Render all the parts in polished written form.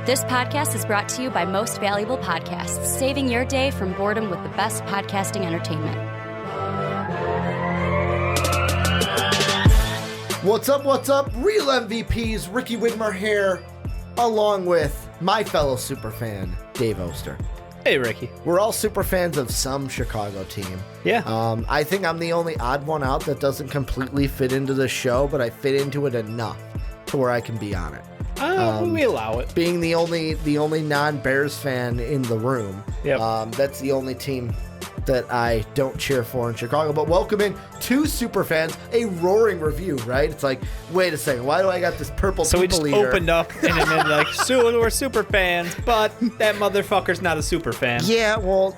This podcast is brought to you by Most Valuable Podcasts, saving your day from boredom with the best podcasting entertainment. What's up? Real MVPs, Ricky Widmer here, along with my fellow superfan, Dave Oster. Hey, Ricky. We're all super fans of some Chicago team. Yeah. I think I'm the only odd one out that doesn't completely fit into the show, but I fit into it enough to where I can be on it. We allow it. Being the only non-Bears fan in the room. Yep. That's the only team that I don't cheer for in Chicago. But welcome in two super fans, a roaring review, right? It's like, wait a second, why do I got this purple So we people just eater? opened up and then like, so we're super fans, but that motherfucker's not a super fan. Yeah, well,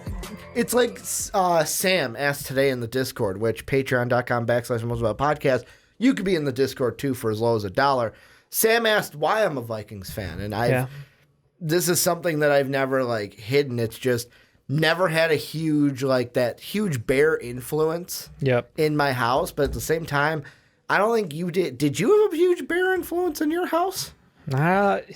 it's like Sam asked today in the Discord, which patreon.com/mostvaluablepodcast. You could be in the Discord too for as low as $1. Sam asked why I'm a Vikings fan, and this is something that I've never like hidden. It's just never had a huge Bear influence in my house, but at the same time, I don't think you did. Did you have a huge Bear influence in your house?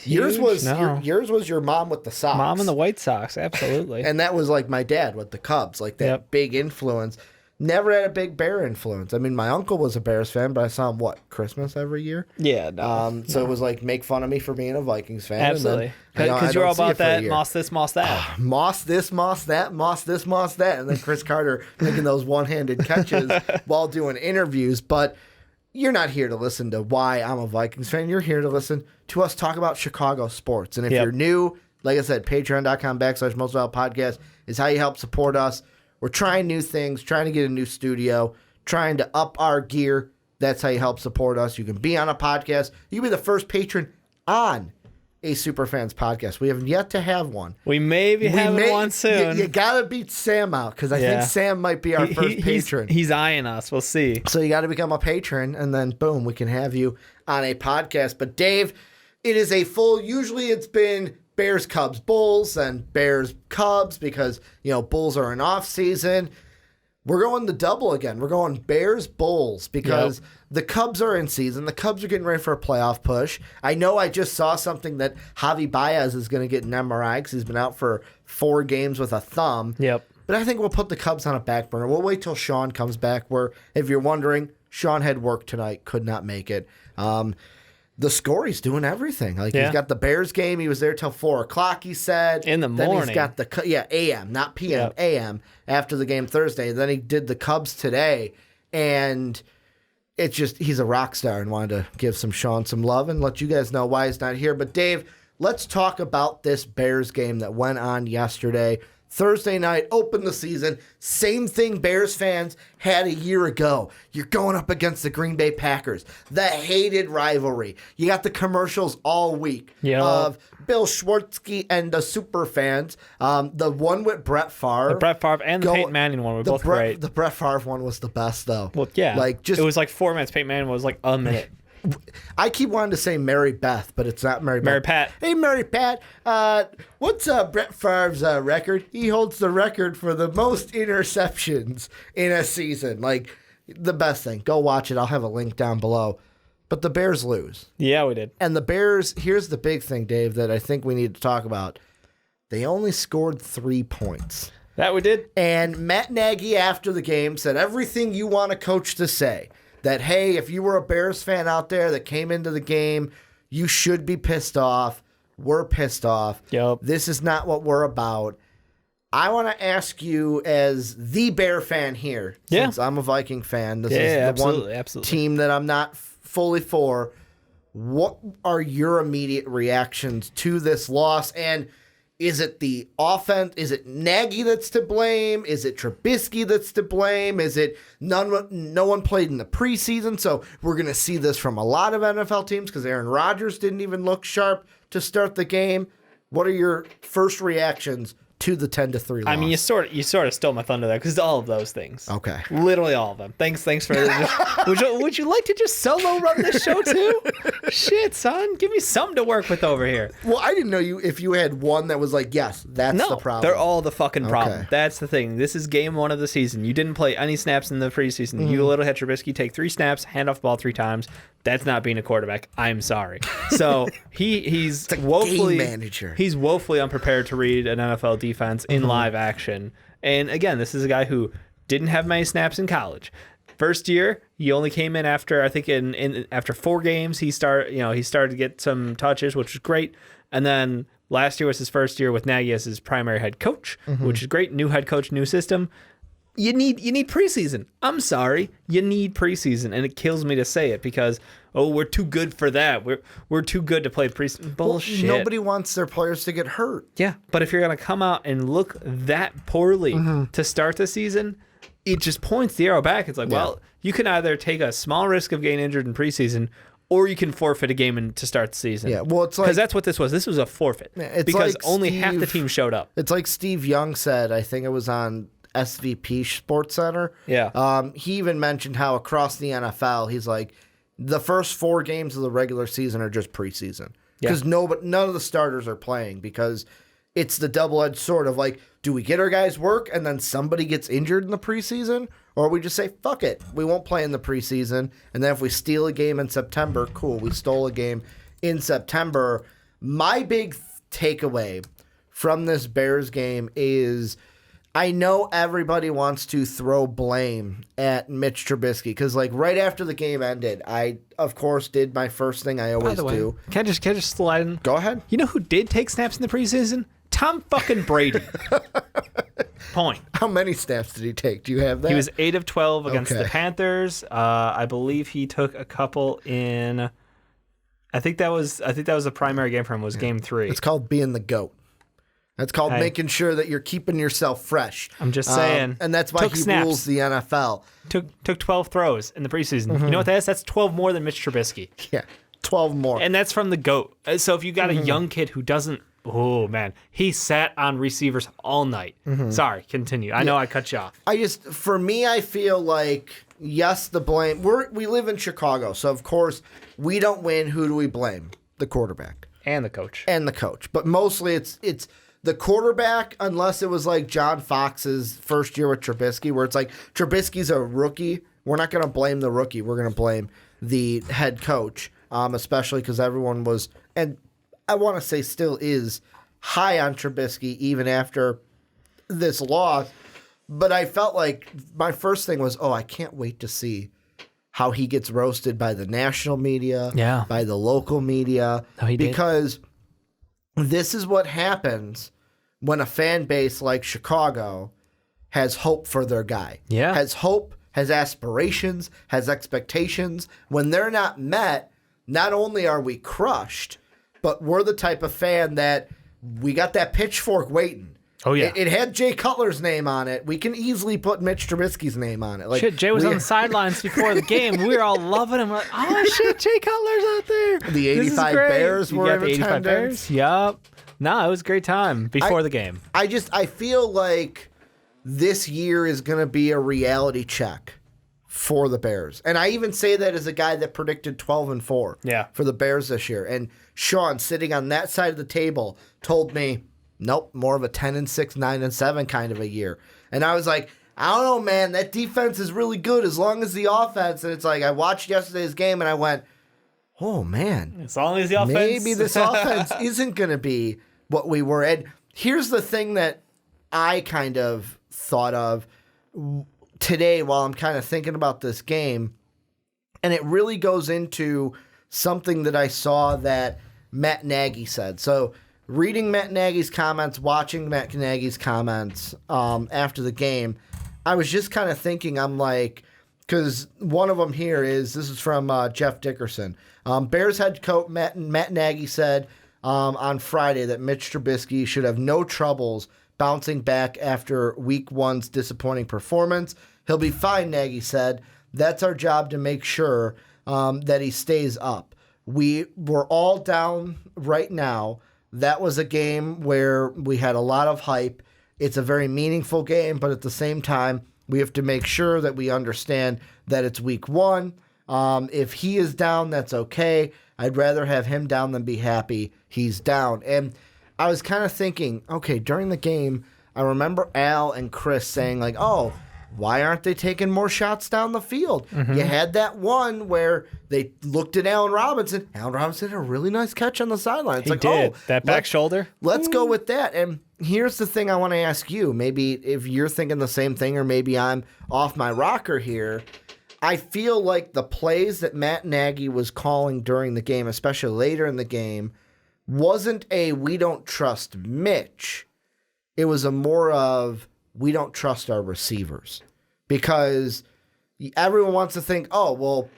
Yours was your mom with the Sox. Mom and the White Sox, absolutely. And that was like my dad with the Cubs, like that big influence. Never had a big Bear influence. I mean, my uncle was a Bears fan, but I saw him, Christmas every year? Yeah, no. So it was like, make fun of me for being a Vikings fan. Absolutely. Because you're all about that, moss this, moss that. Moss this, moss that, moss this, moss that. And then Chris Carter making those one-handed catches while doing interviews. But you're not here to listen to why I'm a Vikings fan. You're here to listen to us talk about Chicago sports. And if you're new, like I said, patreon.com/mostvaluablepodcast is how you help support us. We're trying new things, trying to get a new studio, trying to up our gear. That's how you help support us. You can be on a podcast. You can be the first patron on a Superfans podcast. We have yet to have one. We may be having one soon. You got to beat Sam out because I think Sam might be our first patron. He's eyeing us. We'll see. So you got to become a patron, and then boom, we can have you on a podcast. But Dave, it is a full, usually it's been Bears, Cubs, Bulls, and Bears, Cubs because, Bulls are in off season. We're going the double again. We're going Bears, Bulls because the Cubs are in season. The Cubs are getting ready for a playoff push. I know I just saw something that Javi Baez is going to get an MRI because he's been out for 4 games with a thumb. Yep. But I think we'll put the Cubs on a back burner. We'll wait till Sean comes back where, if you're wondering, Sean had work tonight, could not make it. The score, he's doing everything. He's got the Bears game. He was there till 4 o'clock, he said. In the morning. Then he's got AM, not PM, AM, after the game Thursday. Then he did the Cubs today. And it's just, he's a rock star and wanted to give Sean some love and let you guys know why he's not here. But Dave, let's talk about this Bears game that went on yesterday. Thursday night, opened the season. Same thing Bears fans had a year ago. You're going up against the Green Bay Packers, the hated rivalry. You got the commercials all week of Bill Schwartzky and the super fans. The one with Brett Favre. The Brett Favre and the Peyton Manning one were both great. The Brett Favre one was the best, though. Well, yeah. It was like 4 minutes. Peyton Manning was like a minute. I keep wanting to say Mary Beth, but it's not Mary Beth. Mary Pat. Hey, Mary Pat. What's Brett Favre's record? He holds the record for the most interceptions in a season. Like, the best thing. Go watch it. I'll have a link down below. But the Bears lose. Yeah, we did. And the Bears, here's the big thing, Dave, that I think we need to talk about. They only scored 3 points. That we did. And Matt Nagy, after the game, said everything you want a coach to say. That, hey, if you were a Bears fan out there that came into the game, you should be pissed off. We're pissed off. Yep. This is not what we're about. I want to ask you, as the Bear fan here, since I'm a Viking fan, this is the one team that I'm not fully for. What are your immediate reactions to this loss? And is it the offense? Is it Nagy that's to blame? Is it Trubisky that's to blame? Is it no one played in the preseason? So we're going to see this from a lot of NFL teams because Aaron Rodgers didn't even look sharp to start the game. What are your first reactions to the 10-3 loss? I mean, you sort of stole my thunder there because all of those things. Okay. Literally all of them. Thanks for would you like to just solo run this show too? Shit, son. Give me something to work with over here. Well, I didn't know if you had one that was like, yes, that's the problem. They're all the fucking problem. Okay. That's the thing. This is game 1 of the season. You didn't play any snaps in the preseason. You literally had Trubisky take 3 snaps, hand off the ball 3 times. That's not being a quarterback. I'm sorry. So he's he's woefully unprepared to read an NFL defense in live action. And again, this is a guy who didn't have many snaps in college. First year, he only came in after, I think after 4 games, he started to get some touches, which was great. And then last year was his first year with Nagy as his primary head coach, which is great. New head coach, new system. You need preseason. I'm sorry, you need preseason, and it kills me to say it because we're too good for that. We're too good to play preseason. Bullshit. Well, nobody wants their players to get hurt. Yeah, but if you're gonna come out and look that poorly to start the season, it just points the arrow back. It's like, well, you can either take a small risk of getting injured in preseason, or you can forfeit a game to start the season. Yeah, well, it's like... Because that's what this was. This was a forfeit. Because like only half the team showed up. It's like Steve Young said, I think it was on SVP Sports Center. Yeah. He even mentioned how across the NFL, he's like, the first 4 games of the regular season are just preseason. Because none of the starters are playing because it's the double-edged sword of like, do we get our guys work and then somebody gets injured in the preseason? Or we just say, fuck it, we won't play in the preseason. And then if we steal a game in September, cool, we stole a game in September. My big takeaway from this Bears game is I know everybody wants to throw blame at Mitch Trubisky because, like, right after the game ended, I, of course, did my first thing I always do. Can I just slide in? Go ahead. You know who did take snaps in the preseason? Tom fucking Brady. Point. How many snaps did he take? Do you have that? He was 8 of 12 against the Panthers. I believe he took a couple in. I think that was a primary game for him. Was game 3. It's called being the GOAT. That's called making sure that you're keeping yourself fresh. I'm just saying. And that's why he rules the NFL. Took 12 throws in the preseason. You know what that is? That's 12 more than Mitch Trubisky. Yeah, 12 more. And that's from the GOAT. So if you got a young kid who doesn't, oh man, he sat on receivers all night. Sorry, continue. I know I cut you off. For me, I feel like, yes, the blame. We live in Chicago, so of course we don't win. Who do we blame? The quarterback. And the coach. But mostly it's the quarterback, unless it was like John Fox's first year with Trubisky, where it's like Trubisky's a rookie. We're not going to blame the rookie. We're going to blame the head coach, especially because everyone was, and I want to say still is, high on Trubisky even after this loss. But I felt like my first thing was, I can't wait to see how he gets roasted by the national media, by the local media, because this is what happens when a fan base like Chicago has hope for their guy. Yeah. Has hope, has aspirations, has expectations. When they're not met, not only are we crushed, but we're the type of fan that we got that pitchfork waiting. Oh, yeah. It had Jay Cutler's name on it. We can easily put Mitch Trubisky's name on it. Like, shit, Jay was on the sidelines before the game. We were all loving him. We're like, oh, shit, Jay Cutler's out there. The 85 Bears were in attendance. 85 Bears? Yup. No, it was a great time before the game. I feel like this year is going to be a reality check for the Bears. And I even say that as a guy that predicted 12-4 for the Bears this year. And Sean, sitting on that side of the table, told me, nope, more of a 10-6, 9-7 kind of a year. And I was like, I don't know, man. That defense is really good as long as the offense. And it's like, I watched yesterday's game and I went, oh, man. As long as the offense. Maybe this offense isn't going to be what we were. And here's the thing that I kind of thought of today while I'm kind of thinking about this game. And it really goes into something that I saw that Matt Nagy said. So, reading Matt Nagy's comments, watching Matt Nagy's comments after the game, I was just kind of thinking, I'm like, because one of them here this is from Jeff Dickerson. Bears head coach Matt Nagy said on Friday that Mitch Trubisky should have no troubles bouncing back after week 1's disappointing performance. He'll be fine, Nagy said. That's our job to make sure that he stays up. We're all down right now. That was a game where we had a lot of hype. It's a very meaningful game, but at the same time, we have to make sure that we understand that it's week 1. If he is down, that's okay. I'd rather have him down than be happy he's down. And I was kind of thinking, okay, during the game, I remember Al and Chris saying like, why aren't they taking more shots down the field? Mm-hmm. You had that one where they looked at Allen Robinson. Allen Robinson had a really nice catch on the sideline. It's He did. That back shoulder. Let's go with that. And here's the thing I want to ask you. Maybe if you're thinking the same thing, or maybe I'm off my rocker here. I feel like the plays that Matt Nagy was calling during the game, especially later in the game, wasn't a we don't trust Mitch. It was a more of we don't trust our receivers. Because everyone wants to think, oh, well,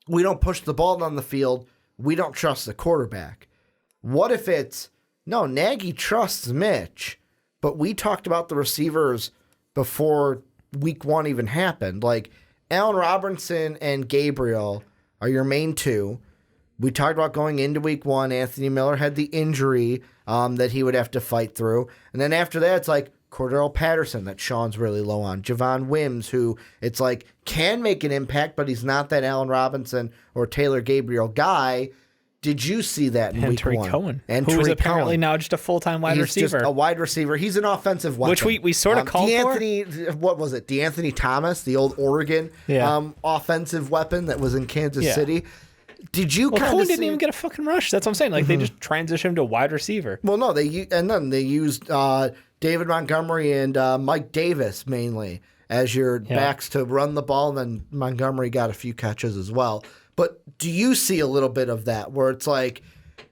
we don't push the ball down the field. We don't trust the quarterback. What if it's, no, Nagy trusts Mitch, but we talked about the receivers before week 1 even happened. Like, Allen Robinson and Gabriel are your main two. We talked about going into week 1. Anthony Miller had the injury that he would have to fight through. And then after that, it's like, Cordell Patterson, that Sean's really low on. Javon Wims, who it's like can make an impact, but he's not that Allen Robinson or Taylor Gabriel guy. Did you see that in week 1? Tariq Cohen, and who Tariq is apparently Cohen. now just a full-time wide He's receiver. Just a wide receiver. He's an offensive weapon. Which we sort of called for. What was it? DeAnthony Thomas, the old Oregon offensive weapon that was in Kansas City. Did you kind of Cohen didn't even get a fucking rush. That's what I'm saying. Like, they just transitioned him to wide receiver. Well, no, they used David Montgomery and Mike Davis mainly as your backs to run the ball, and then Montgomery got a few catches as well. But do you see a little bit of that where it's like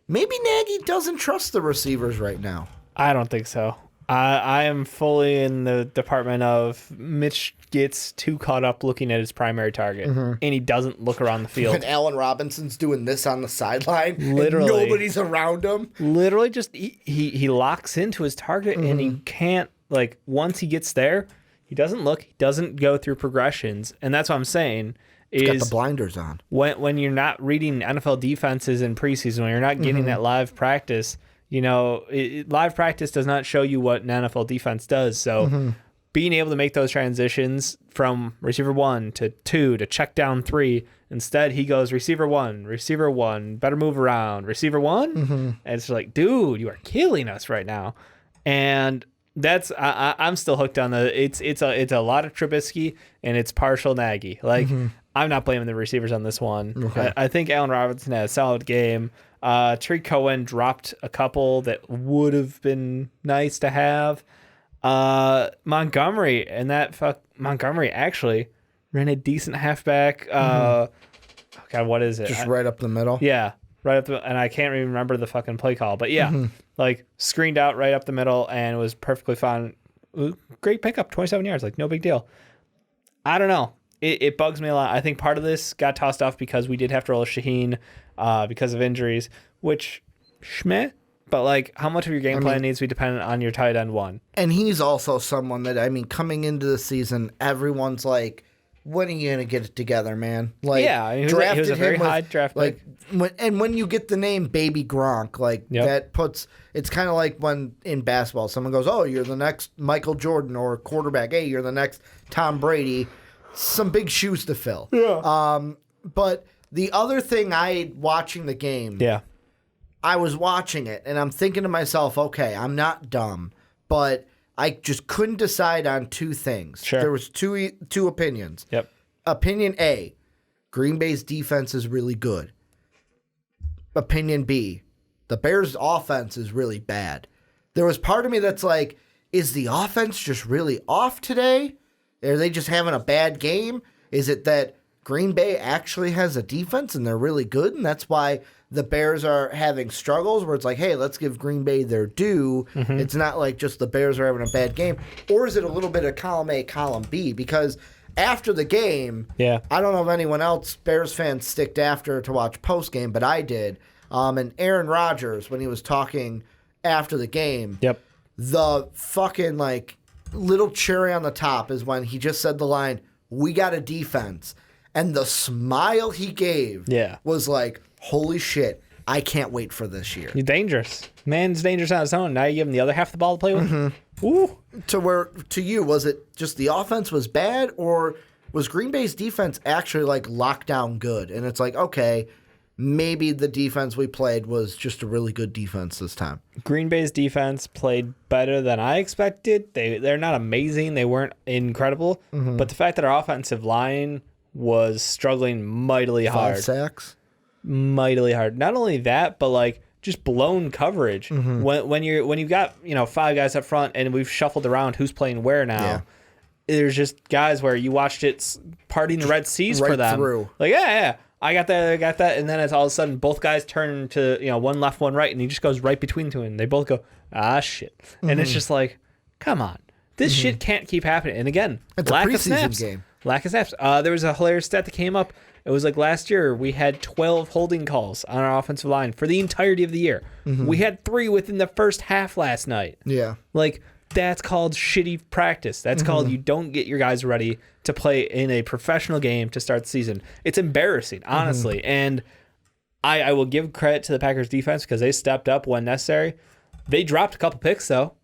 maybe Nagy doesn't trust the receivers right now? I don't think so. I am fully in the department of Mitch gets too caught up looking at his primary target, and he doesn't look around the field. And Allen Robinson's doing this on the sideline. Literally. And nobody's around him. Literally just he locks into his target, and he can't, like, once he gets there, he doesn't look, he doesn't go through progressions. And that's what I'm saying. He's got the blinders on. When you're not reading NFL defenses in preseason, when you're not getting that live practice, you know, live practice does not show you what an NFL defense does. So being able to make those transitions from receiver 1 to 2 to check down 3, instead he goes receiver 1, better move around, receiver 1. And it's like, dude, you are killing us right now. And that's I'm still hooked on it's a lot of Trubisky and it's partial Nagy. Like, I'm not blaming the receivers on this one. Okay. I think Allen Robinson had a solid game. Tariq Cohen dropped a couple that would have been nice to have. Montgomery Montgomery actually ran a decent halfback. God, what is it? Just right up the middle. Yeah, right up and I can't even remember the fucking play call, but yeah, like screened out right up the middle and was perfectly fine. Great pickup, 27 yards, like no big deal. I don't know. It bugs me a lot. I think part of this got tossed off because we did have to roll Shaheen because of injuries, which schmeh. But, like, how much of your game plan needs to be dependent on your tight end 1? And he's also someone that, coming into the season, everyone's like, when are you going to get it together, man? Like, yeah, he was a very high draft pick. When you get the name Baby Gronk, that puts, it's kind of like when in basketball, someone goes, oh, you're the next Michael Jordan, or quarterback, hey, you're the next Tom Brady. Some big shoes to fill. Yeah. But the other thing watching the game, I was watching it and I'm thinking to myself, okay, I'm not dumb, but I just couldn't decide on 2 things. Sure. There was two opinions. Yep. Opinion A, Green Bay's defense is really good. Opinion B, the Bears' offense is really bad. There was part of me that's like, is the offense just really off today? Are they just having a bad game? Is it that Green Bay actually has a defense and they're really good, and that's why the Bears are having struggles where it's like, hey, let's give Green Bay their due. It's not like just the Bears are having a bad game. Or is it a little bit of column A, column B? Because after the game, I don't know if anyone else, Bears fans, sticked after to watch post-game, but I did. And Aaron Rodgers, when he was talking after the game, the fucking, little cherry on the top is when he just said the line, we got a defense. And the smile he gave was like, holy shit, I can't wait for this year. You're dangerous. Man's dangerous on his own. Now you give him the other half of the ball to play with? Ooh. To you, was it just the offense was bad, or was Green Bay's defense actually locked down good? And it's like, okay, maybe the defense we played was just a really good defense this time. Green Bay's defense played better than I expected. They're not amazing. They weren't incredible. But the fact that our offensive line was struggling mightily hard. 5 sacks? Mightily hard. Not only that, but like just blown coverage. When you've got 5 guys up front and we've shuffled around who's playing where now. Yeah. There's just guys where you watched it parting the Red Seas right for them. Through. Like, yeah, I got that, and then it's all of a sudden both guys turn to one left, one right, and he just goes right between two, and they both go, shit, and it's just like, come on, this shit can't keep happening. And again, it's lack a preseason of snaps. Game. Lack of snaps. There was a hilarious stat that came up. It was like last year we had 12 holding calls on our offensive line for the entirety of the year. We had 3 within the first half last night. Yeah, like. That's called shitty practice. That's called you don't get your guys ready to play in a professional game to start the season. It's embarrassing, honestly. And I will give credit to the Packers defense because they stepped up when necessary. They dropped a couple picks, though.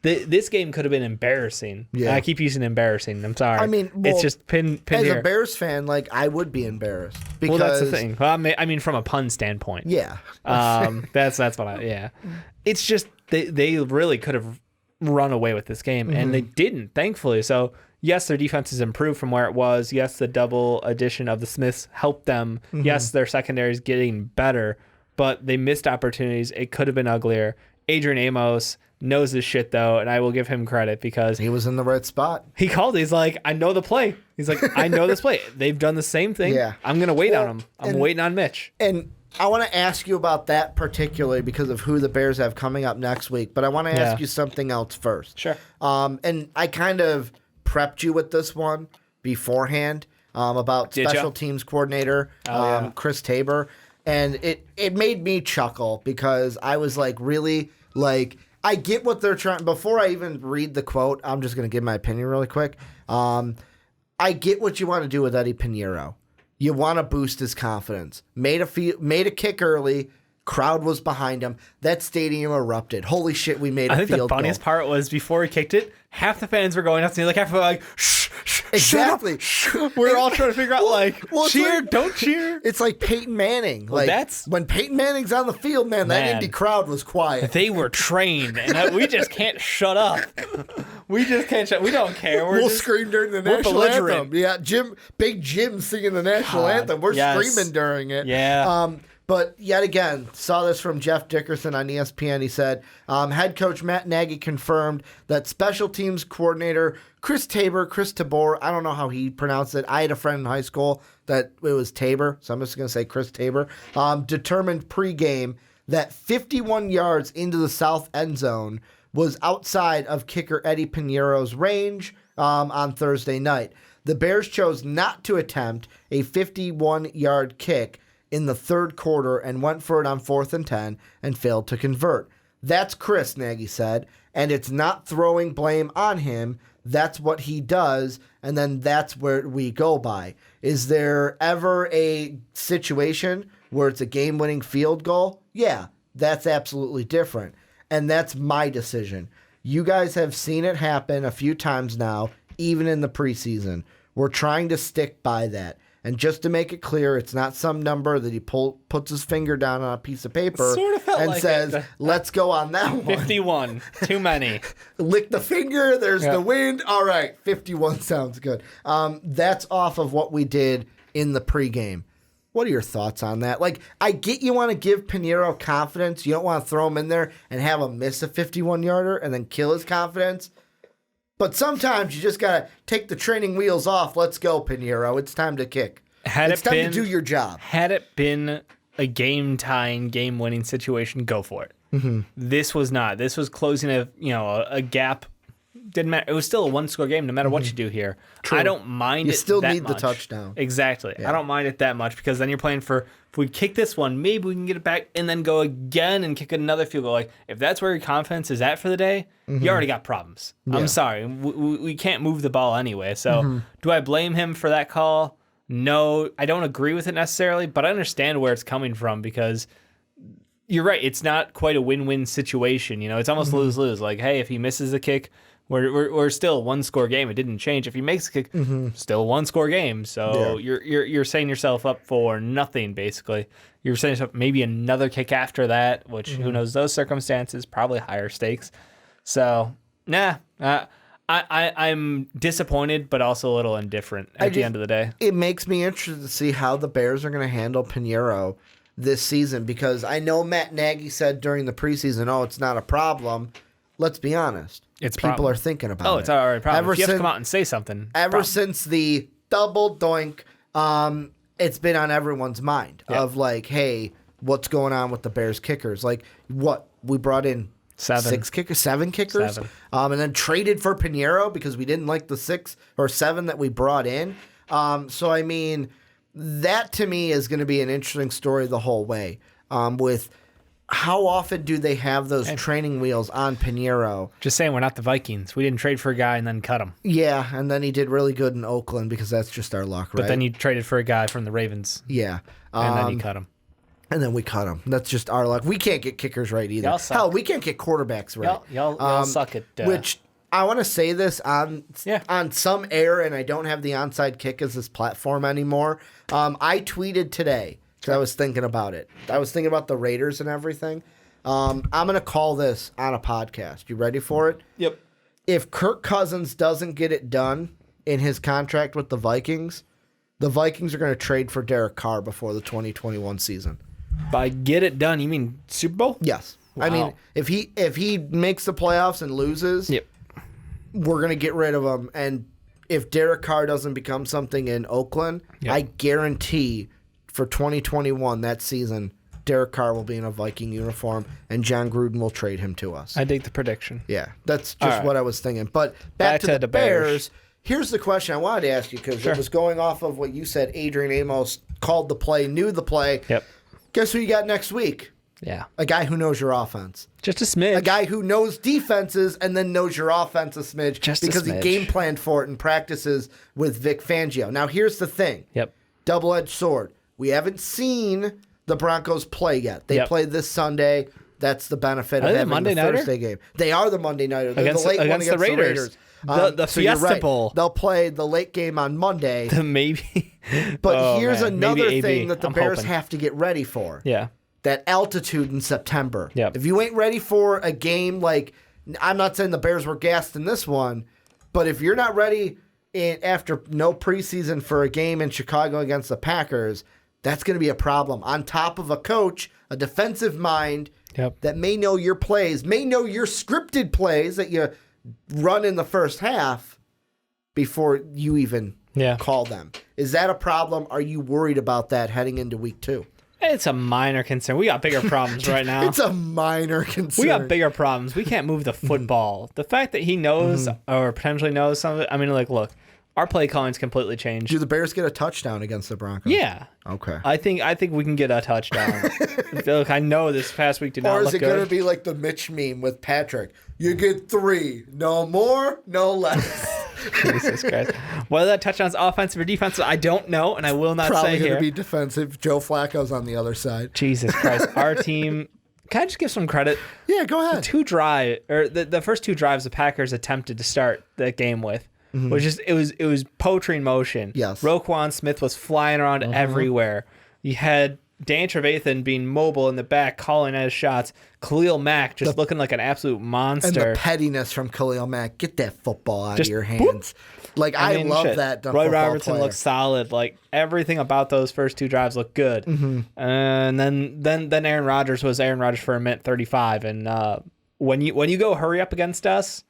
This game could have been embarrassing. Yeah. I keep using embarrassing. I'm sorry. I mean, it's just pin as here. a Bears fan, like, I would be embarrassed. Because, well, that's the thing. Well, I mean, from a pun standpoint. Yeah. That's what It's just they really could have run away with this game, and they didn't, thankfully. So yes, their defense has improved from where it was. Yes, the double addition of the Smiths helped them. Yes, their secondary is getting better, but they missed opportunities. It could have been uglier. Adrian Amos knows his shit, though, and I will give him credit because he was in the right spot. He called. He's like, I know the play. He's like, I know this play. They've done the same thing. Yeah. I'm going to wait on him. I'm waiting on Mitch. And I want to ask you about that particularly because of who the Bears have coming up next week. But I want to ask you something else first. Sure. And I kind of prepped you with this one beforehand about special teams coordinator Chris Tabor. And it made me chuckle because I was like, really? Like, I get what they're trying. Before I even read the quote, I'm just going to give my opinion really quick. I get what you want to do with Eddie Pinheiro. You want to boost his confidence. Made a kick early. Crowd was behind him. That stadium erupted. Holy shit, we made a field goal. I think the funniest part was before he kicked it, half the fans were going up to him, like half were like, shh, exactly. We're all trying to figure out, cheer, don't cheer. It's like Peyton Manning. Well, when Peyton Manning's on the field, man, that Indy crowd was quiet. They were trained, and we just can't shut up. We just can't shut. We don't care. We'll scream during the national anthem. Yeah, Big Jim singing the national anthem. We're screaming during it. Yeah. But yet again, saw this from Jeff Dickerson on ESPN. He said, head coach Matt Nagy confirmed that special teams coordinator Chris Tabor, I don't know how he pronounced it. I had a friend in high school that it was Tabor, so I'm just going to say Chris Tabor, determined pregame that 51 yards into the south end zone was outside of kicker Eddie Pinheiro's range on Thursday night. The Bears chose not to attempt a 51-yard kick in the third quarter and went for it on 4th and 10 and failed to convert. That's Chris, Nagy said, and it's not throwing blame on him. That's what he does, and then that's where we go by. Is there ever a situation where it's a game-winning field goal? Yeah, that's absolutely different, and that's my decision. You guys have seen it happen a few times now, even in the preseason. We're trying to stick by that. And just to make it clear, it's not some number that he puts his finger down on a piece of paper and says, let's go on that one. 51. Too many. Lick the finger. There's the wind. All right. 51 sounds good. That's off of what we did in the pregame. What are your thoughts on that? Like, I get you want to give Pinheiro confidence. You don't want to throw him in there and have him miss a 51-yarder and then kill his confidence. But sometimes you just got to take the training wheels off. Let's go, Pinheiro. It's time to kick. It's time to do your job. Had it been a game-tying, game-winning situation, go for it. Mm-hmm. This was not. This was closing a gap. Didn't matter. It was still a one-score game no matter what you do here. True. I don't mind it that much. You still need the touchdown. Exactly. Yeah. I don't mind it that much because then you're playing for, if we kick this one, maybe we can get it back and then go again and kick another field goal. Like, if that's where your confidence is at for the day, you already got problems. Yeah. I'm sorry. We can't move the ball anyway. So do I blame him for that call? No, I don't agree with it necessarily, but I understand where it's coming from because you're right. It's not quite a win-win situation. It's almost lose-lose. Like, hey, if he misses the kick, We're still a 1-score game. It didn't change. If he makes a kick, still a 1-score game. So you're setting yourself up for nothing, basically. You're setting yourself maybe another kick after that, which who knows those circumstances, probably higher stakes. So, I'm disappointed, but also a little indifferent at the end of the day. It makes me interested to see how the Bears are going to handle Pinheiro this season, because I know Matt Nagy said during the preseason, it's not a problem. Let's be honest. People are thinking about it. It's already a problem. You have to come out and say something. Since the double doink, it's been on everyone's mind of like, hey, what's going on with the Bears kickers? Like, what? We brought in 7 kickers, and then traded for Pinheiro because we didn't like the 6 or 7 that we brought in. So, I mean, that to me is going to be an interesting story the whole way with how often do they have those training wheels on Pinheiro? Just saying, we're not the Vikings. We didn't trade for a guy and then cut him. Yeah, and then he did really good in Oakland because that's just our luck, right? But then you traded for a guy from the Ravens. Yeah. And then you cut him. And then we cut him. That's just our luck. We can't get kickers right either. Hell, we can't get quarterbacks right. Y'all suck at... Which, I want to say this on some air, and I don't have the onside kick as this platform anymore. I tweeted today, because I was thinking about it. I was thinking about the Raiders and everything. I'm going to call this on a podcast. You ready for it? Yep. If Kirk Cousins doesn't get it done in his contract with the Vikings are going to trade for Derek Carr before the 2021 season. By get it done, you mean Super Bowl? Yes. Wow. I mean, if he makes the playoffs and loses, we're going to get rid of him. And if Derek Carr doesn't become something in Oakland, I guarantee for 2021, that season, Derek Carr will be in a Viking uniform, and John Gruden will trade him to us. I dig the prediction. Yeah, that's just what I was thinking. But back to the Bears. Here's the question I wanted to ask you, because it was going off of what you said. Adrian Amos called the play, knew the play. Yep. Guess who you got next week? Yeah. A guy who knows your offense. Just a smidge. A guy who knows defenses and then knows your offense a smidge. Because he game planned for it and practices with Vic Fangio. Now, here's the thing. Yep. Double-edged sword. We haven't seen the Broncos play yet. They played this Sunday. That's the benefit of having the Thursday game. They are the Monday nighter. They're the late one against the Raiders. The Fiesta Bowl. They'll play the late game on Monday. Maybe. But here's another thing that the Bears have to get ready for. Yeah. That altitude in September. Yep. If you ain't ready for a game like, I'm not saying the Bears were gassed in this one, but if you're not ready after no preseason for a game in Chicago against the Packers, that's going to be a problem. On top of a coach, a defensive mind that may know your plays, may know your scripted plays that you run in the first half before you even call them. Is that a problem? Are you worried about that heading into week 2? It's a minor concern. We got bigger problems right now. It's a minor concern. We got bigger problems. We can't move the football. The fact that he knows or potentially knows some of it, I mean, like, look, our play calling's completely changed. Do the Bears get a touchdown against the Broncos? Yeah. Okay. I think we can get a touchdown. Look, I know this past week did not look good. Or is it going to be like the Mitch meme with Patrick? You get 3. No more, no less. Jesus Christ. Whether that touchdown's offensive or defensive, I don't know, and I will not say here. Probably going to be defensive. Joe Flacco's on the other side. Jesus Christ. Our team... Can I just give some credit? Yeah, go ahead. The first 2 drives the Packers attempted to start the game with. Which is it was poetry in motion. Yes. Roquan Smith was flying around everywhere. You had Dan Trevathan being mobile in the back, calling at his shots. Khalil Mack just looking like an absolute monster. And the pettiness from Khalil Mack. Get that football out of your hands. Whoop. Like, I love that. Roy Robertson looked solid. Like, everything about those first 2 drives looked good. And then Aaron Rodgers was Aaron Rodgers for a minute 35. And when you go hurry up against us,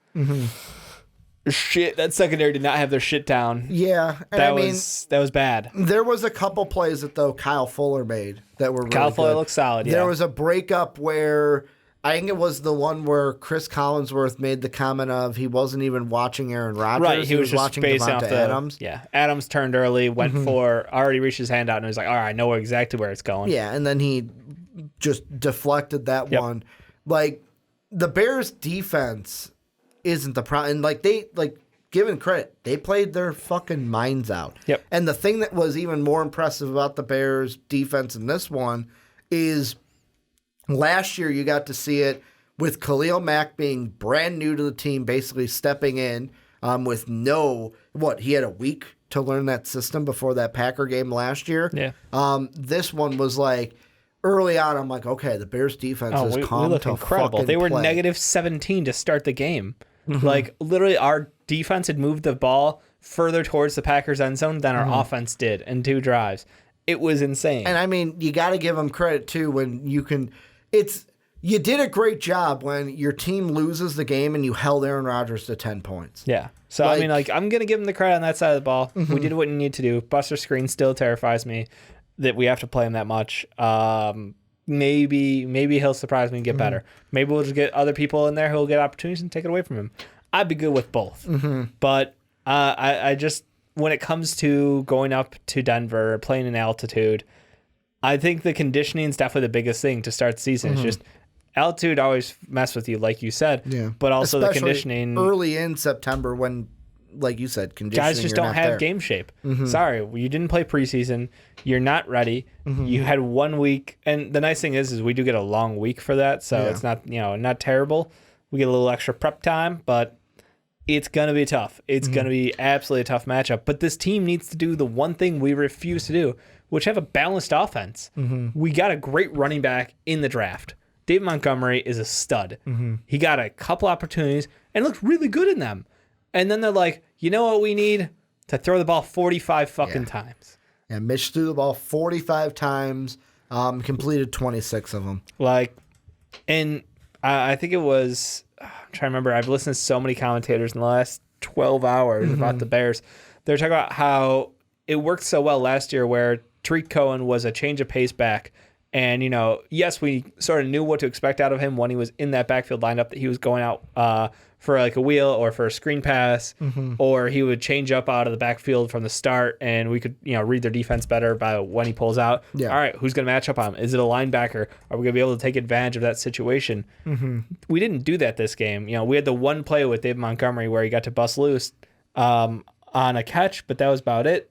shit, that secondary did not have their shit down. Yeah, and that was bad. There was a couple plays that Kyle Fuller made that were really Kyle Fuller good. looked solid. Yeah, there was a breakup where I think it was the one where Chris Collinsworth made the comment of he wasn't even watching Aaron Rodgers. Right, he was just watching basing Devonta off Adams. Yeah, Adams turned early, went already reached his hand out, and he was like, "All right, I know exactly where it's going." Yeah, and then he just deflected that one. Like, the Bears' defense isn't the problem. And given credit, they played their fucking minds out. Yep. And the thing that was even more impressive about the Bears' defense in this one is last year you got to see it with Khalil Mack being brand new to the team, basically stepping in with he had a week to learn that system before that Packer game last year. Yeah. This one was like, early on, I'm like, okay, the Bears defense is calm to incredible. They were play. -17 to start the game. Like, literally, our defense had moved the ball further towards the Packers end zone than our offense did in 2 drives. It was insane. And I mean, you got to give them credit too when you can. You did a great job when your team loses the game and you held Aaron Rodgers to 10 points. Yeah. So I mean, I'm gonna give him the credit on that side of the ball. We did what we need to do. Buster Screen still terrifies me that we have to play him that much. Maybe he'll surprise me and get better. Maybe we'll just get other people in there who'll get opportunities and take it away from him. I'd be good with both. But I just, when it comes to going up to Denver, playing in altitude, I think the conditioning is definitely the biggest thing to start the season. It's just altitude always mess with you, like you said. Yeah. But also especially the conditioning early in September when, like you said, conditioning. Guys just don't have game shape. Sorry, you didn't play preseason. You're not ready. You had 1 week, and the nice thing is we do get a long week for that, so it's not not terrible. We get a little extra prep time, but it's gonna be tough. It's gonna be absolutely a tough matchup. But this team needs to do the one thing we refuse to do, which have a balanced offense. We got a great running back in the draft. Dave Montgomery is a stud. He got a couple opportunities and looked really good in them. And then they're like, you know what we need? To throw the ball 45 fucking times. Yeah, Mitch threw the ball 45 times, completed 26 of them. And I think it was, I'm trying to remember, I've listened to so many commentators in the last 12 hours about the Bears. They're talking about how it worked so well last year where Tariq Cohen was a change of pace back. And, yes, we sort of knew what to expect out of him when he was in that backfield lineup, that he was going out for like a wheel or for a screen pass, or he would change up out of the backfield from the start, and we could, read their defense better by when he pulls out. Yeah. All right, who's going to match up on him? Is it a linebacker? Are we going to be able to take advantage of that situation? We didn't do that this game. We had the one play with Dave Montgomery where he got to bust loose on a catch, but that was about it.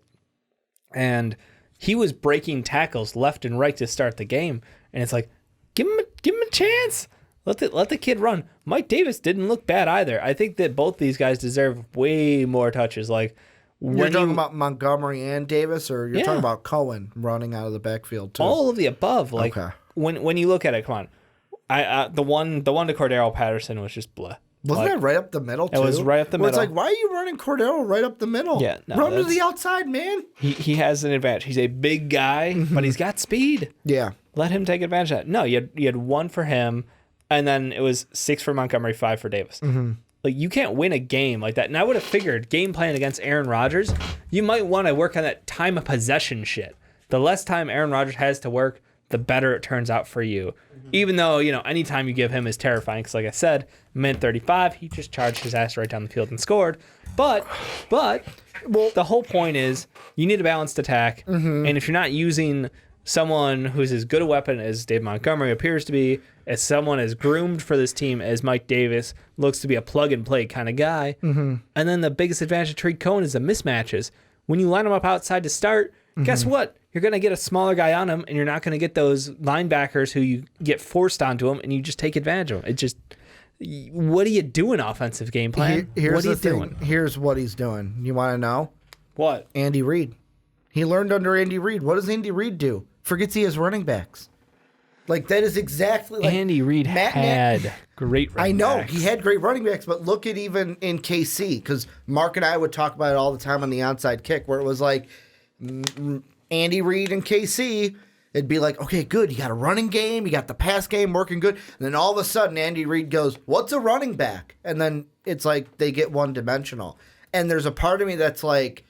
And he was breaking tackles left and right to start the game, and it's like, give him a chance. Let the kid run. Mike Davis didn't look bad either. I think that both these guys deserve way more touches. Like, you're talking about Montgomery and Davis, or you're talking about Cohen running out of the backfield too? All of the above. Like, when you look at it, come on, the one to Cordero Patterson was just blah. Wasn't that right up the middle, too? It was right up the middle. It's like, why are you running Cordero right up the middle? Yeah, no, run to the outside, man. He has an advantage. He's a big guy, but he's got speed. Yeah. Let him take advantage of that. No, you had one for him, and then it was 6 for Montgomery, 5 for Davis. Like, you can't win a game like that. And I would have figured game plan against Aaron Rodgers, you might want to work on that time of possession shit. The less time Aaron Rodgers has to work, the better it turns out for you. Even though, any time you give him is terrifying, because like I said, minute 35, he just charged his ass right down the field and scored. But the whole point is you need a balanced attack, and if you're not using someone who's as good a weapon as Dave Montgomery appears to be, as someone as groomed for this team as Mike Davis, looks to be a plug-and-play kind of guy, and then the biggest advantage of Tariq Cohen is the mismatches. When you line him up outside to start, guess what? You're going to get a smaller guy on him, and you're not going to get those linebackers who you get forced onto him, and you just take advantage of them. It just, what are you doing, offensive game plan? What are you doing? Here's what he's doing. You want to know? What? Andy Reid. He learned under Andy Reid. What does Andy Reid do? Forgets he has running backs. Like, that is exactly like Andy Reid had great running backs. I know, he had great running backs, but look at even in KC, because Mark and I would talk about it all the time on the onside kick, where it was like, Andy Reid and KC, it'd be like, okay, good. You got a running game. You got the pass game working good. And then all of a sudden, Andy Reid goes, what's a running back? And then it's like they get one-dimensional. And there's a part of me that's like,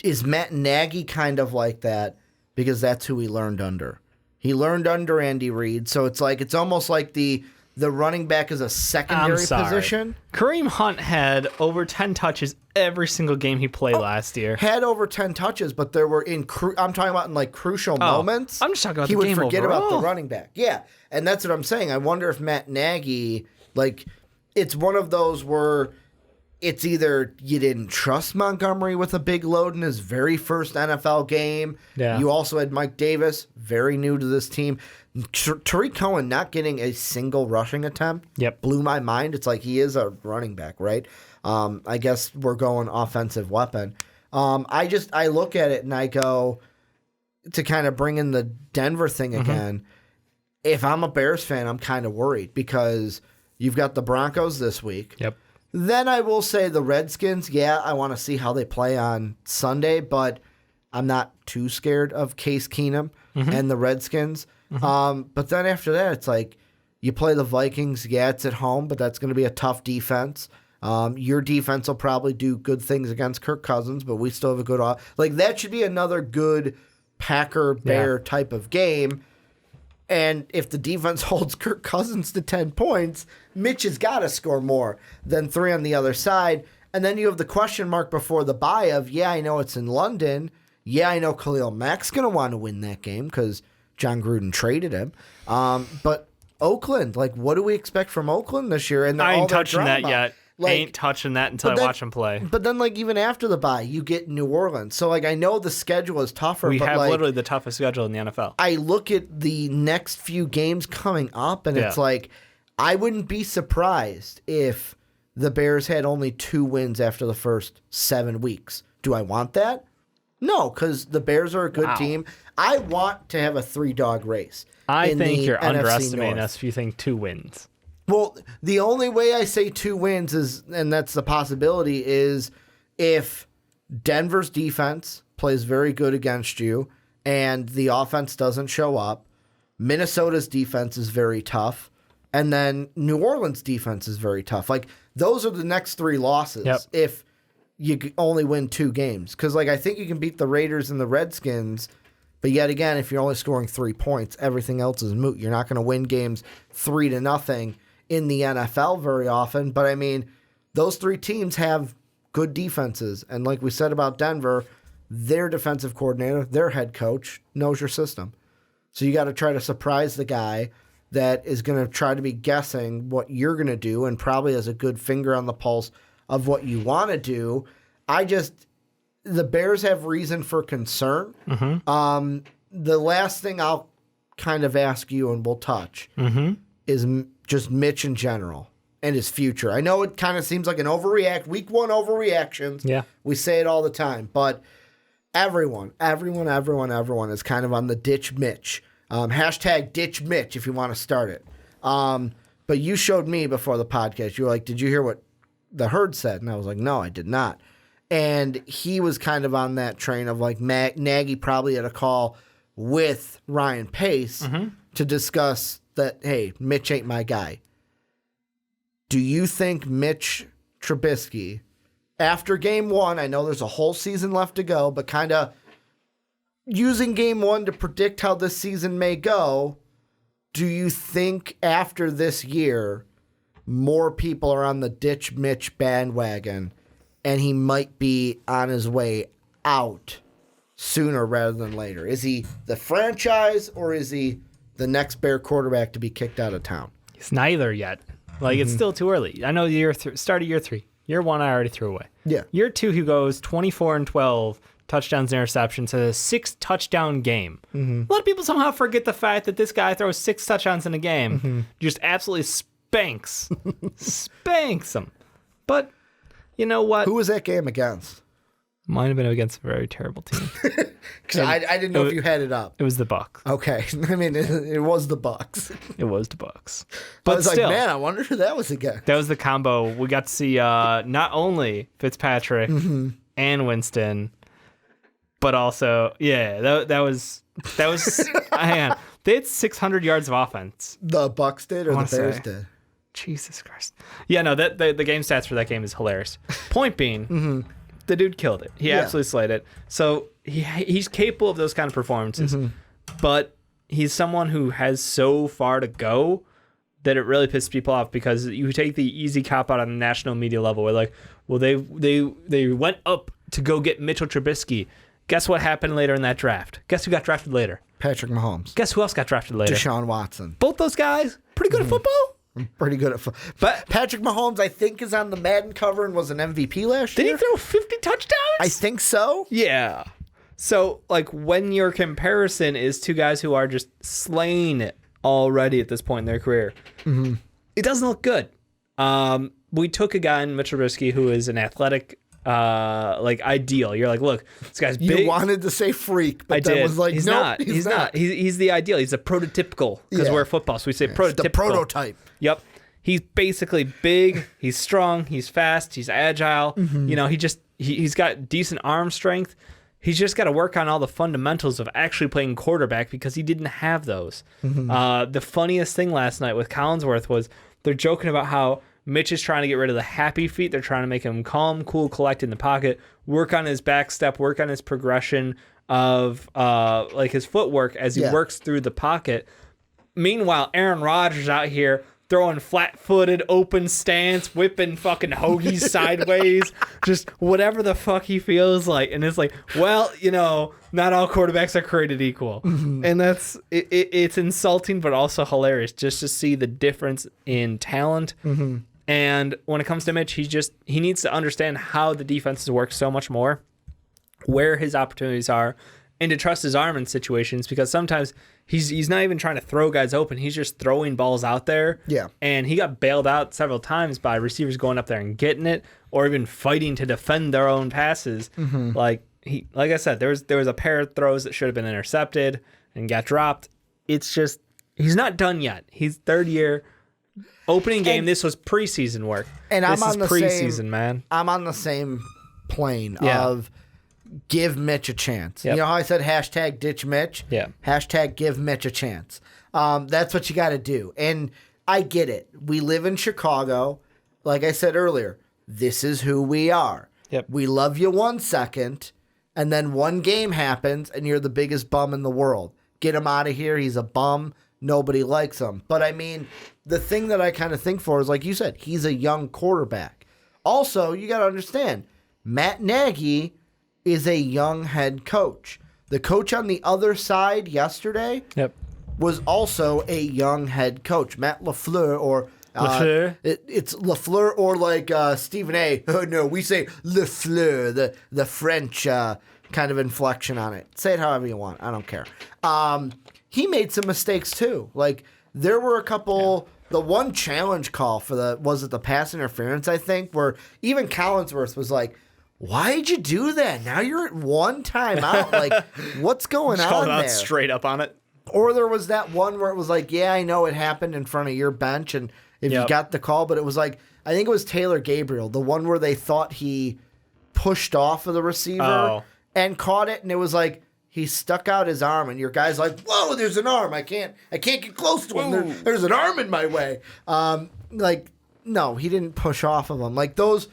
is Matt Nagy kind of like that? Because that's who he learned under. He learned under Andy Reid. So it's like, it's almost like the running back is a secondary position. Kareem Hunt had over 10 touches every single game he played last year. Had over 10 touches, but there were I'm talking about in like crucial moments. I'm just talking about he the game would forget overall. about the running back. Yeah, and that's what I'm saying. I wonder if Matt Nagy, like, it's one of those where it's either you didn't trust Montgomery with a big load in his very first NFL game. Yeah. You also had Mike Davis, very new to this team. Tariq Cohen not getting a single rushing attempt blew my mind. It's like he is a running back, right? I guess we're going offensive weapon. I look at it and I go, to kind of bring in the Denver thing again, if I'm a Bears fan, I'm kind of worried because you've got the Broncos this week. Yep. Then I will say the Redskins, I want to see how they play on Sunday, but I'm not too scared of Case Keenum and the Redskins. But then after that, it's like you play the Vikings. Yeah, it's at home, but that's going to be a tough defense. Your defense will probably do good things against Kirk Cousins, but we still have a good that should be another good Packer-Bear type of game. And if the defense holds Kirk Cousins to 10 points, Mitch has got to score more than 3 on the other side. And then you have the question mark before the bye of, I know it's in London. Yeah, I know Khalil Mack's going to want to win that game because John Gruden traded him. But Oakland, what do we expect from Oakland this year? And I ain't touching that yet. Ain't touching that until I watch them play. But then, even after the bye, you get New Orleans. So, I know the schedule is tougher. We have literally the toughest schedule in the NFL. I look at the next few games coming up, and it's I wouldn't be surprised if the Bears had only 2 wins after the first 7 weeks. Do I want that? No, because the Bears are a good team. I want to have a 3-dog race. I think you're NFC underestimating North. us if you think 2 wins. Well, the only way I say 2 wins is, and that's the possibility, is if Denver's defense plays very good against you and the offense doesn't show up, Minnesota's defense is very tough, and then New Orleans' defense is very tough. Those are the next 3 losses if you only win 2 games. Because, I think you can beat the Raiders and the Redskins, but yet again, if you're only scoring 3 points, everything else is moot. You're not going to win games 3-0 in the NFL very often. But, those 3 teams have good defenses. And like we said about Denver, their defensive coordinator, their head coach, knows your system. So you got to try to surprise the guy that is going to try to be guessing what you're going to do and probably has a good finger on the pulse of what you want to do. The Bears have reason for concern. The last thing I'll kind of ask you and we'll touch is just Mitch in general and his future. I know it kind of seems like an week 1 overreactions. Yeah. We say it all the time, but everyone is kind of on the ditch Mitch. Hashtag ditch Mitch if you want to start it. But you showed me before the podcast, you were like, did you hear what the Herd said? And I was like, no, I did not. And he was kind of on that train of Nagy probably had a call with Ryan Pace to discuss that, hey, Mitch ain't my guy. Do you think Mitch Trubisky, after game 1, I know there's a whole season left to go, but kind of using game 1 to predict how this season may go, do you think after this year more people are on the ditch Mitch bandwagon and he might be on his way out sooner rather than later? Is he the franchise or is he the next Bear quarterback to be kicked out of town? He's neither yet. It's still too early. I know start of year 3. Year 1, I already threw away. Yeah. Year 2, he goes 24-12, touchdowns and interceptions, a 6-touchdown game. A lot of people somehow forget the fact that this guy throws 6 touchdowns in a game. Just absolutely spanks them. But you know what? Who was that game against? Might have been against a very terrible team. Because I didn't know if you had it up. It was the Bucs. Okay. It was the Bucs. It was the Bucs. But I was still, like, man, I wonder who that was again. That was the combo. We got to see not only Fitzpatrick and Winston, but also, that was hang on. They had 600 yards of offense. The Bucs did or the Bears did? Jesus Christ. Yeah, no, the game stats for that game is hilarious. Point being, the dude killed it. He absolutely slayed it. So he's capable of those kind of performances. But he's someone who has so far to go that it really pisses people off because you take the easy cop out on the national media level where they went up to go get Mitchell Trubisky. Guess what happened later in that draft? Guess who got drafted later? Patrick Mahomes. Guess who else got drafted later? Deshaun Watson. Both those guys, pretty good at football. I'm pretty good at but Patrick Mahomes, I think, is on the Madden cover and was an MVP last year. Did he throw 50 touchdowns? I think so. Yeah. So, like, when your comparison is two guys who are just slaying it already at this point in their career, it doesn't look good. We took a guy in Mitch Trubisky who is an athletic, ideal. You're like, look, this guy's big. You wanted to say freak, but then was like, he's nope, not. He's not. He's the ideal. He's a prototypical because we're football, so we say prototypical. The prototype. Yep. He's basically big. He's strong. He's fast. He's agile. He's got decent arm strength. He's just got to work on all the fundamentals of actually playing quarterback because he didn't have those. The funniest thing last night with Collinsworth was they're joking about how Mitch is trying to get rid of the happy feet. They're trying to make him calm, cool, collect in the pocket, work on his back step, work on his progression of his footwork as he works through the pocket. Meanwhile, Aaron Rodgers out here throwing flat-footed, open stance, whipping fucking hoagies sideways, just whatever the fuck he feels like. And it's like, well, not all quarterbacks are created equal. And that's it's insulting, but also hilarious just to see the difference in talent. And when it comes to Mitch, he needs to understand how the defenses work so much more, where his opportunities are, and to trust his arm in situations, because sometimes he's not even trying to throw guys open. He's just throwing balls out there. Yeah. And he got bailed out several times by receivers going up there and getting it, or even fighting to defend their own passes. Like I said, there was a pair of throws that should have been intercepted and got dropped. It's just, he's not done yet. He's third year. Opening game, this was preseason work. And this is preseason, man. I'm on the same plane of give Mitch a chance. You know how I said hashtag ditch Mitch? Yeah. Hashtag give Mitch a chance. That's what you got to do. And I get it. We live in Chicago. Like I said earlier, this is who we are. Yep. We love you 1 second, and then one game happens, and you're the biggest bum in the world. Get him out of here. He's a bum. Nobody likes him. But, I mean, the thing that I kind of think for is, like you said, he's a young quarterback. Also, you got to understand, Matt Nagy is a young head coach. The coach on the other side yesterday was also a young head coach, Matt LaFleur, or it's LaFleur, or like Stephen A. Oh, no, we say LaFleur, the French kind of inflection on it. Say it however you want. I don't care. He made some mistakes too. Like, there were a couple. The one challenge call for the pass interference, I think, where even Collinsworth was like, why'd you do that? Now you're at one timeout. Like, what's going on there? Straight up on it. Or there was that one where it was like, yeah, I know it happened in front of your bench, and if you got the call, but it was like, I think it was Taylor Gabriel, the one where they thought he pushed off of the receiver and caught it, and it was like, he stuck out his arm, and your guy's like, whoa, there's an arm. I can't get close to him. There's an arm in my way. No, he didn't push off of him. Like, those,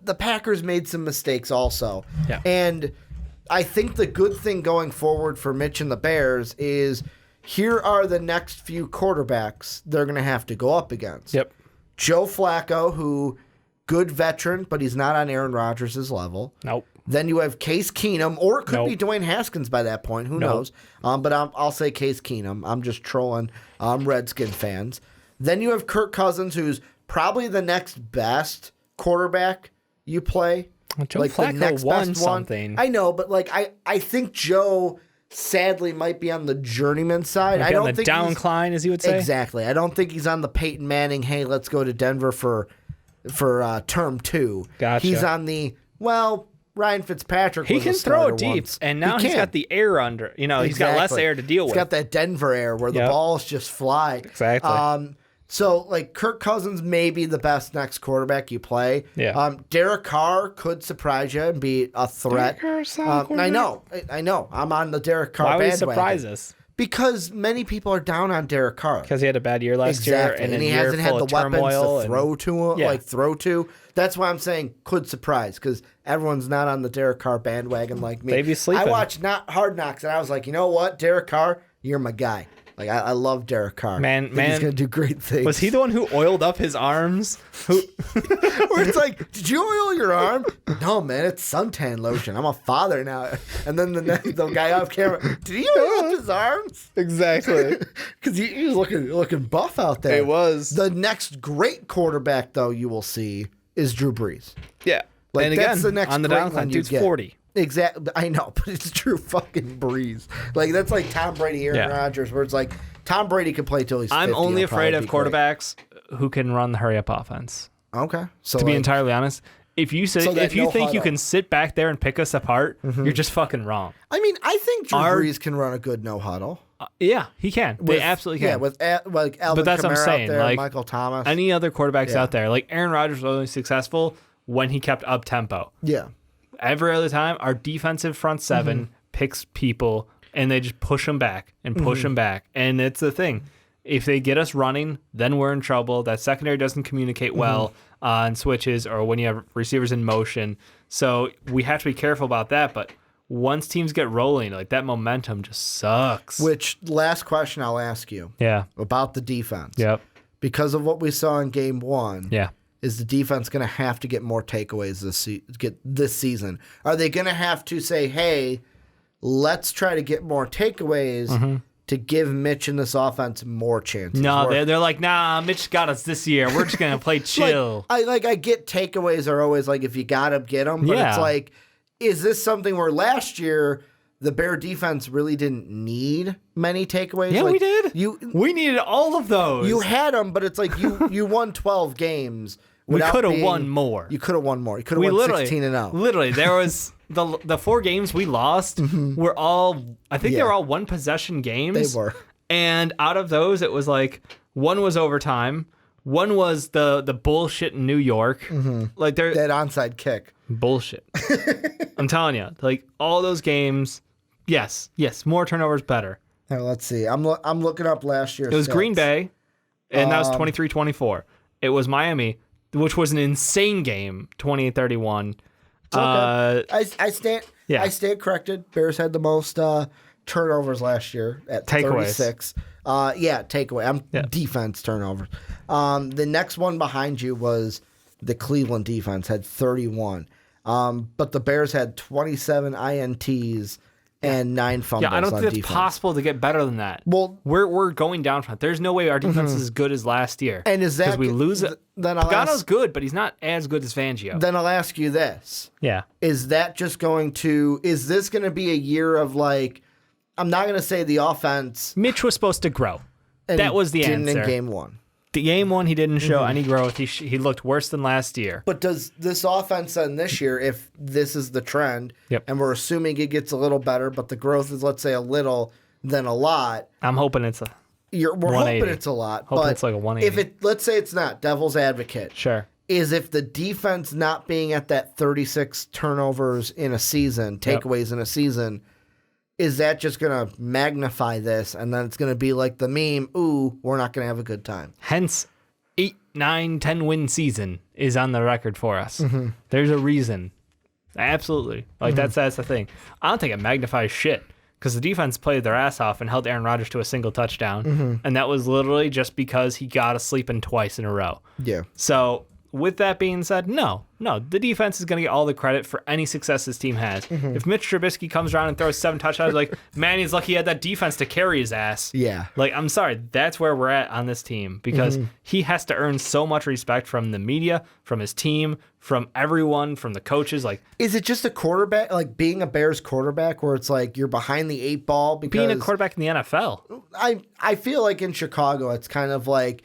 the Packers made some mistakes also. Yeah. And I think the good thing going forward for Mitch and the Bears is here are the next few quarterbacks they're going to have to go up against. Yep. Joe Flacco, who, good veteran, but he's not on Aaron Rodgers' level. Nope. Then you have Case Keenum, or it could be Dwayne Haskins by that point. Who knows? But I'll say Case Keenum. I'm just trolling Redskin fans. Then you have Kirk Cousins, who's probably the next best quarterback you play. Joe Flacco won something. I know, but like I think Joe sadly might be on the journeyman side. I don't on the think downcline, as you would say. Exactly. I don't think he's on the Peyton Manning, hey, let's go to Denver for term 2. Gotcha. He's on the, Ryan Fitzpatrick. He can throw it deep, and now he's got the air under. He's got less air to deal with. He's got that Denver air where the balls just fly. Exactly. So, like, Kirk Cousins may be the best next quarterback you play. Yeah. Derek Carr could surprise you and be a threat. I know. I'm on the Derek Carr bandwagon. Why would he surprise us? Because many people are down on Derek Carr. Because he had a bad year last year, and he hasn't had the weapons to throw to. That's why I'm saying could surprise, because everyone's not on the Derek Carr bandwagon like me. They be sleeping. I watched Hard Knocks, and I was like, you know what, Derek Carr, you're my guy. Like, I love Derek Carr. Man, he's going to do great things. Was he the one who oiled up his arms? Where it's like, did you oil your arm? No, man, it's suntan lotion. I'm a father now. And then the guy off camera, did he oil up his arms? Exactly. Because he was looking buff out there. It was. The next great quarterback, though, you will see is Drew Brees. Yeah. Like, and that's again, the next on the great downside, one you dude's get. 40. Exactly. I know, but it's Drew fucking Brees. Like, that's like Tom Brady, Aaron Rodgers, where it's like, Tom Brady can play till he's 50. I'm only afraid of quarterbacks great. who can run the hurry-up offense. Okay. So to be entirely honest, if you think you can sit back there and pick us apart, you're just fucking wrong. I mean, I think Drew Brees can run a good no huddle. Yeah, he can. They absolutely can. Yeah, with like Alvin but that's Kamara what I'm saying. out there, Like, Michael Thomas. Any other quarterbacks out there, like Aaron Rodgers was only successful when he kept up tempo. Yeah. Every other time, our defensive front seven picks people and they just push them back and push them back. And it's the thing. If they get us running, then we're in trouble. That secondary doesn't communicate well on switches or when you have receivers in motion. So we have to be careful about that. But once teams get rolling, like that momentum just sucks. Which, last question I'll ask you. Yeah. About the defense. Yep. Because of what we saw in game one. Yeah. Is the defense going to have to get more takeaways this season? Are they going to have to say, hey, let's try to get more takeaways to give Mitch and this offense more chances? No, they're like, nah, Mitch got us this year. We're just going to play chill. I get takeaways are always like, if you got to get them. But it's like, is this something where last year the Bear defense really didn't need many takeaways? Yeah, like, we did. We needed all of those. You had them, but it's like you won 12 games. We could have won more. You could have won more. You could have won 16-0. Literally, there was the 4 games we lost were all, I think they were all one possession games. They were. And out of those, it was like one was overtime. One was the bullshit in New York. Like that onside kick. Bullshit. I'm telling you, like all those games. Yes, more turnovers better. Now, let's see. I'm looking up last year's. It was stats. Green Bay, and that was 23-24. It was Miami, which was an insane game, 28-31. Okay. I stand corrected. Bears had the most turnovers last year at 36. Takeaway. Defense turnovers. The next one behind you was the Cleveland defense had 31. But the Bears had 27 INTs and 9 fumbles. Yeah, I don't think it's defense. possible to get better than that. Well, we're going down from it. There's no way our defense is as good as last year. And is that because we lose it? Pagano's good, but he's not as good as Fangio. Then I'll ask you this: Yeah, is this going to be a year of like? I'm not going to say the offense. Mitch was supposed to grow. That was the answer. In game one. The game one, he didn't show any growth. He looked worse than last year. But does this offense then this year, if this is the trend, and we're assuming it gets a little better, but the growth is, let's say, a little than a lot. I'm hoping it's we're hoping it's a lot. Hoping but it's like a 180. Let's say it's not, devil's advocate. Sure. Is if the defense not being at that 36 turnovers in a season, takeaways in a season, is that just going to magnify this, and then it's going to be like the meme, ooh, we're not going to have a good time. Hence, 8, 9, 10 win season is on the record for us. There's a reason. Absolutely. Like, that's the thing. I don't think it magnifies shit, because the defense played their ass off and held Aaron Rodgers to a single touchdown, and that was literally just because he got us sleeping twice in a row. Yeah. So, with that being said, no, the defense is going to get all the credit for any success this team has. If Mitch Trubisky comes around and throws 7 touchdowns, like, man, he's lucky he had that defense to carry his ass. Yeah. Like, I'm sorry, that's where we're at on this team, because he has to earn so much respect from the media, from his team, from everyone, from the coaches. Like, is it just a quarterback, like being a Bears quarterback, where it's like you're behind the 8 ball? Because being a quarterback in the NFL. I feel like in Chicago, it's kind of like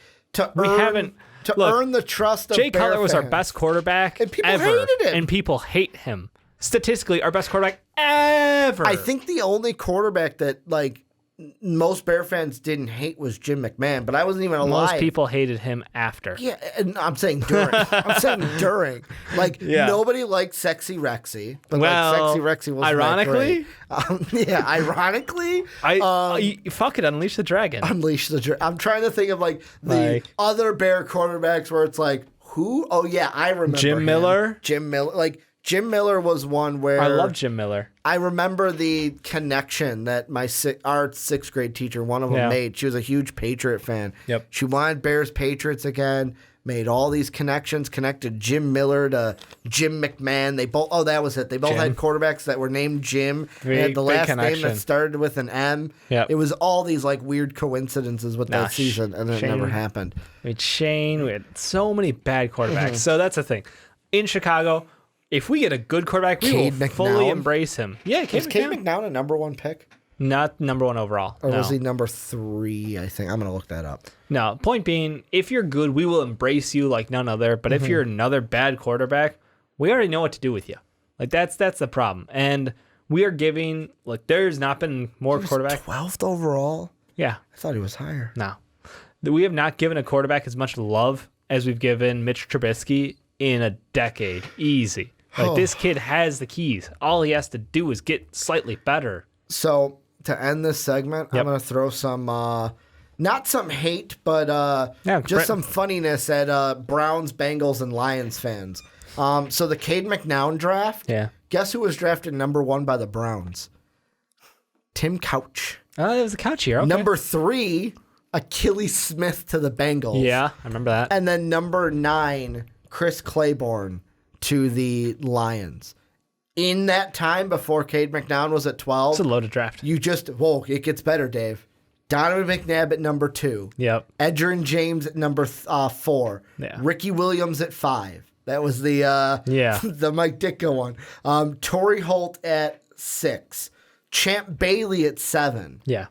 Look, earn the trust of Jay Bear Cutler was our fans. best quarterback and people ever. hated him. And people hate him. Statistically, our best quarterback ever. I think the only quarterback that, like, most Bear fans didn't hate was Jim McMahon, but I wasn't even alive. Most people hated him after. Yeah, and I'm saying during. Like, nobody liked Sexy Rexy, but Sexy Rexy was ironically. Ironically. Fuck it, Unleash the Dragon. Unleash the Dragon. I'm trying to think of the other Bear quarterbacks where it's like, who? Oh yeah, I remember Jim Miller. Like Jim Miller was one where I love Jim Miller. I remember the connection that our sixth grade teacher, one of them, made. She was a huge Patriot fan. Yep. She wanted Bears Patriots again. Made all these connections. Connected Jim Miller to Jim McMahon. They both. Oh, that was it. They both had quarterbacks that were named Jim. They had the last name that started with an M. Yep. It was all these like weird coincidences with that season, and it never happened. We had Shane. We had so many bad quarterbacks. So that's the thing. In Chicago, if we get a good quarterback, we will fully embrace him. Yeah, Cade McNown a number one pick? Not number one overall. Or was he number 3, I think? I'm going to look that up. No, point being, if you're good, we will embrace you like none other. But if you're another bad quarterback, we already know what to do with you. Like, that's the problem. And we are giving, like, there's not been more quarterback. 12th overall? Yeah. I thought he was higher. No. We have not given a quarterback as much love as we've given Mitch Trubisky in a decade. Easy. Like, this kid has the keys. All he has to do is get slightly better. So, to end this segment, I'm going to throw some, not some hate, but just some funniness at Browns, Bengals, and Lions fans. So, the Cade McNown draft, guess who was drafted number 1 by the Browns? Tim Couch. Oh, it was a Couch here. Okay. Number 3, Achilles Smith to the Bengals. Yeah, I remember that. And then number 9, Chris Claiborne to the Lions. In that time before Cade McNown was at 12. It's a loaded draft. It gets better, Dave. Donovan McNabb at number 2. Yep. Edgerrin James at number 4. Yeah. Ricky Williams at 5. That was the the Mike Ditka one. Torrey Holt at 6. Champ Bailey at 7. Yeah.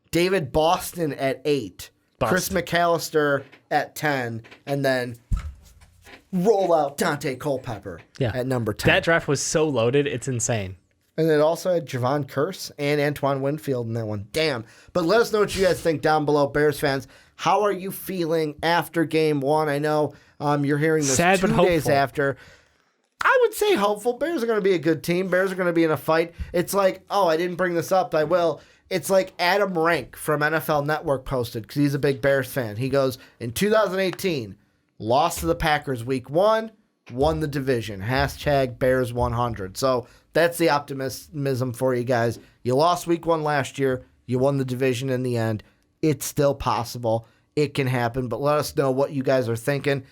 David Boston at 8. Chris McAllister at 10. And then roll out Dante Culpepper at number 10. That draft was so loaded, it's insane. And it also had Javon Curse and Antoine Winfield in that one. Damn. But let us know what you guys think down below, Bears fans. How are you feeling after game 1? I know you're hearing this sad, 2 but days after. I would say hopeful. Bears are going to be a good team. Bears are going to be in a fight. It's like, I didn't bring this up, but I will. It's like Adam Rank from NFL Network posted, because he's a big Bears fan. He goes, in 2018, lost to the Packers week 1, won the division. # Bears 100. So that's the optimism for you guys. You lost week 1 last year. You won the division in the end. It's still possible. It can happen. But let us know what you guys are thinking.